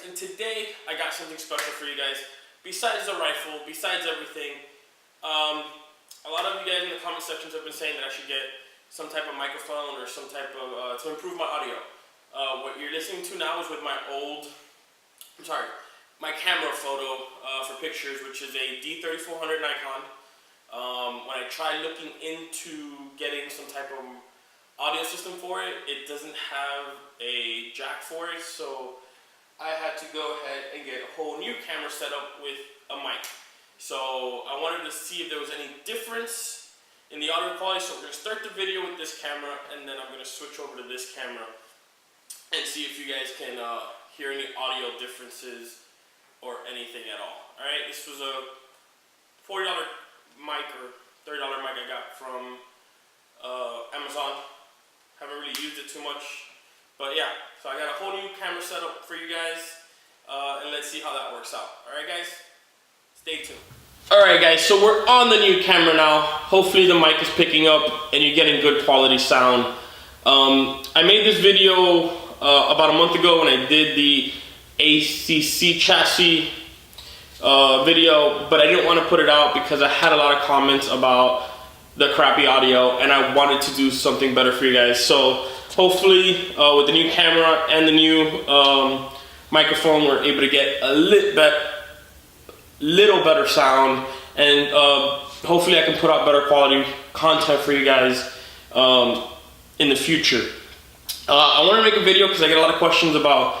and today I got something special for you guys. Besides the rifle, besides everything, a lot of you guys in the comment sections have been saying that I should get some type of microphone or some type of, to improve my audio. What you're listening to now is with my my camera photo for pictures, which is a D3400 Nikon. When I tried looking into getting some type of audio system for it, it doesn't have a jack for it, so I had to go ahead and get a whole new camera set up with a mic. So I wanted to see if there was any difference in the audio quality, so we're going to start the video with this camera, and then I'm going to switch over to this camera and see if you guys can hear any audio differences or anything at all. Alright, this was a $40 mic or $30 mic I got from Amazon. Haven't really used it too much, but yeah, so I got a whole new camera setup for you guys, and let's see how that works out. Alright guys, stay tuned. Alright guys, so we're on the new camera now. Hopefully the mic is picking up and you're getting good quality sound. I made this video about a month ago when I did the ACC chassis video, but I didn't want to put it out because I had a lot of comments about the crappy audio and I wanted to do something better for you guys. So hopefully with the new camera and the new microphone, we're able to get a little better sound, and hopefully I can put out better quality content for you guys in the future. I want to make a video because I get a lot of questions about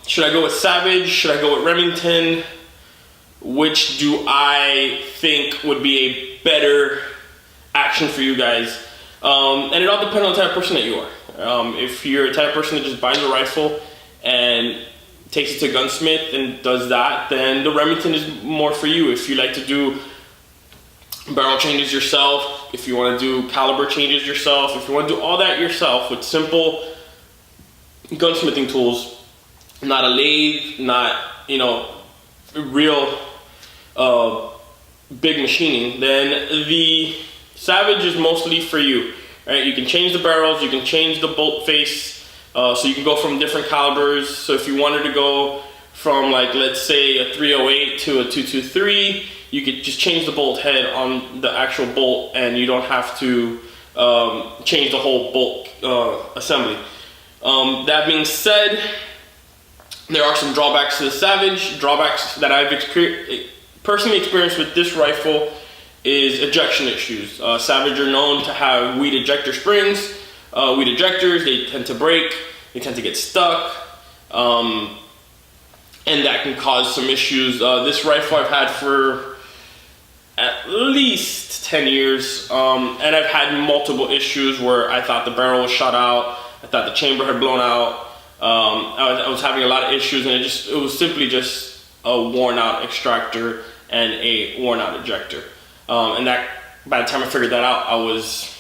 should I go with Savage, should I go with Remington, which do I think would be a better action for you guys, and it all depends on the type of person that you are. If you're a type of person that just buys a rifle and takes it to a gunsmith and does that, then the Remington is more for you. If you like to do barrel changes yourself, if you want to do caliber changes yourself, if you want to do all that yourself with simple gunsmithing tools, not a lathe, not, you know, real big machining, then the Savage is mostly for you. Right? You can change the barrels, you can change the bolt face, so you can go from different calibers. So if you wanted to go from, like, let's say a 308 to a 223, you could just change the bolt head on the actual bolt and you don't have to change the whole bolt assembly. That being said, there are some drawbacks to the Savage. Drawbacks that I've personally experienced with this rifle is ejection issues. Savage are known to have weed ejector springs, weed ejectors. They tend to break, they tend to get stuck, and that can cause some issues. This rifle I've had for at least 10 years, and I've had multiple issues where I thought the barrel was shot out, I thought the chamber had blown out. I was having a lot of issues, and it was simply just a worn out extractor and a worn out ejector. And that, by the time I figured that out, I was,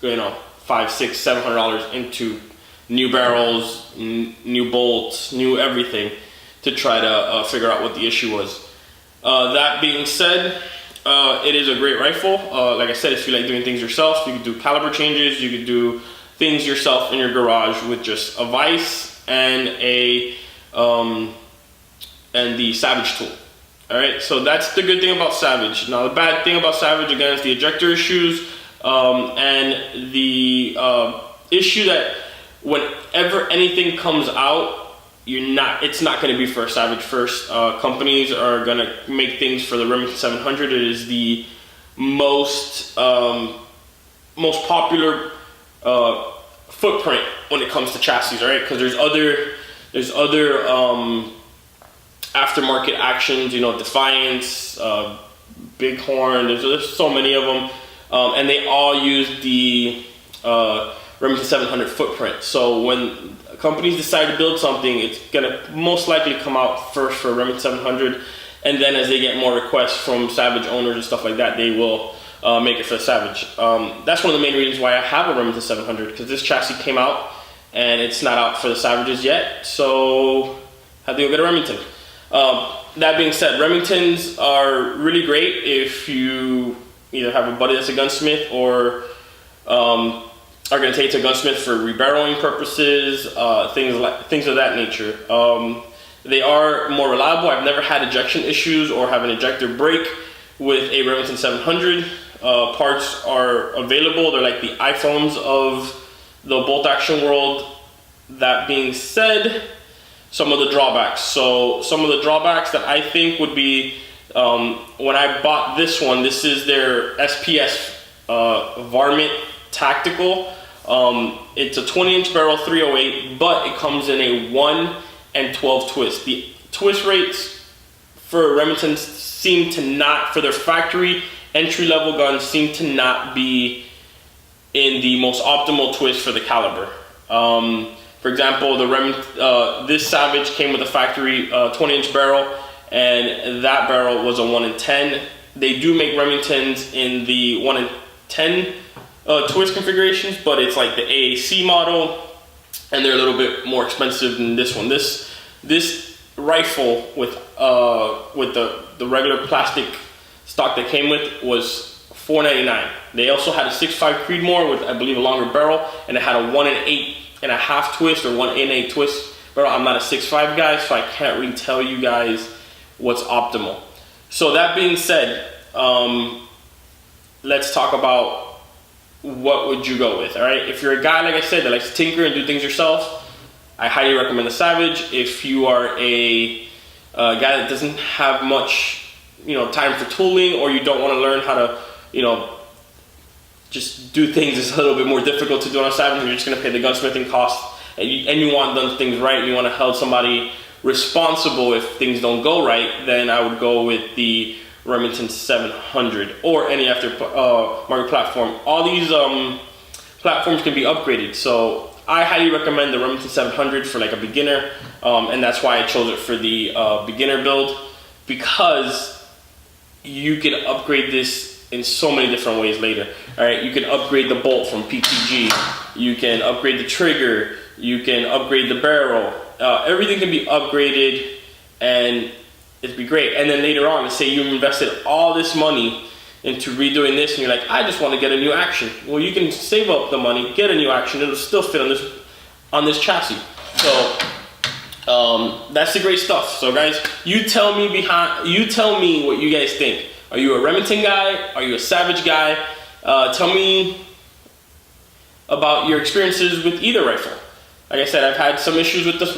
you know, $500, $600, $700 into new barrels, new bolts, new everything to try to figure out what the issue was. That being said, it is a great rifle. Like I said, if you like doing things yourself, you can do caliber changes, you can do things yourself in your garage with just a vise and the Savage tool. Alright, so that's the good thing about Savage. Now the bad thing about Savage, again, is the ejector issues, and the issue that whenever anything comes out, it's not going to be for a Savage first. Companies are going to make things for the Remington 700. It is the most popular footprint when it comes to chassis, right? Because there's other aftermarket actions, you know, Defiance, Bighorn. There's so many of them, and they all use the Remington 700 footprint. So when companies decide to build something, it's gonna most likely come out first for Remington 700, and then as they get more requests from Savage owners and stuff like that, they will make it for the Savage. That's one of the main reasons why I have a Remington 700, because this chassis came out and it's not out for the Savages yet, so I had to go get a Remington. That being said, Remingtons are really great if you either have a buddy that's a gunsmith or are going to take to a gunsmith for rebarreling purposes, things of that nature. They are more reliable. I've never had ejection issues or have an ejector break with a Remington 700. Parts are available. They're like the iPhones of the bolt action world. That being said, some of the drawbacks. So some of the drawbacks that I think would be, when I bought this one, this is their SPS Varmint Tactical. It's a 20-inch barrel 308, but it comes in a 1 and 12 twist. The twist rates for Remington seem to not, for their factory entry-level guns, seem to not be in the most optimal twist for the caliber. For example, this Savage came with a factory 20-inch barrel, and that barrel was a 1 in 10. They do make Remingtons in the 1 in 10 twist configurations, but it's like the AAC model, and they're a little bit more expensive than this one. This rifle with the regular plastic stock that came with was $4.99. They also had a 6.5 Creedmoor with, I believe, a longer barrel, and it had a 1 in 8.5 twist or 1 in 8 twist barrel. I'm not a 6.5 guy, so I can't really tell you guys what's optimal. So that being said, let's talk about what would you go with. All right, if you're a guy, like I said, that likes to tinker and do things yourself, I highly recommend the Savage. If you are a guy that doesn't have much, time for tooling, or you don't want to learn how to, just do things that's a little bit more difficult to do on a Savage, and you're just going to pay the gunsmithing cost, and you want done things right, and you want to hold somebody responsible if things don't go right, then I would go with the Remington 700 or any aftermarket platform. All these platforms can be upgraded, so I highly recommend the Remington 700 for like a beginner, and that's why I chose it for the beginner build, because you can upgrade this in so many different ways later. All right, you can upgrade the bolt from PTG, you can upgrade the trigger, you can upgrade the barrel. Everything can be upgraded, and it'd be great. And then later on, let's say you invested all this money into redoing this, and you're like, I just want to get a new action. Well, you can save up the money, get a new action. It'll still fit on this chassis. So that's the great stuff. So guys, you tell me what you guys think. Are you a Remington guy? Are you a Savage guy? Tell me about your experiences with either rifle. Like I said, I've had some issues with this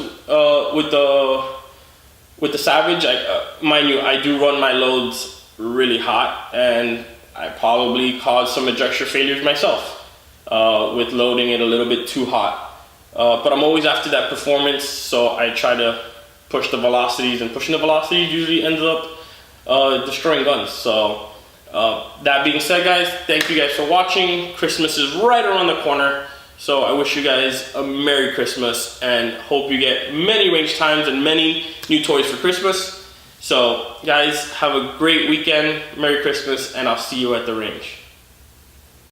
with the Savage. Mind you, I do run my loads really hot, and I probably caused some ejection failures myself with loading it a little bit too hot. But I'm always after that performance, so I try to push the velocities, and pushing the velocities usually ends up destroying guns. So that being said, guys, thank you guys for watching. Christmas is right around the corner, so I wish you guys a Merry Christmas, and hope you get many range times and many new toys for Christmas. So guys, have a great weekend, Merry Christmas, and I'll see you at the range.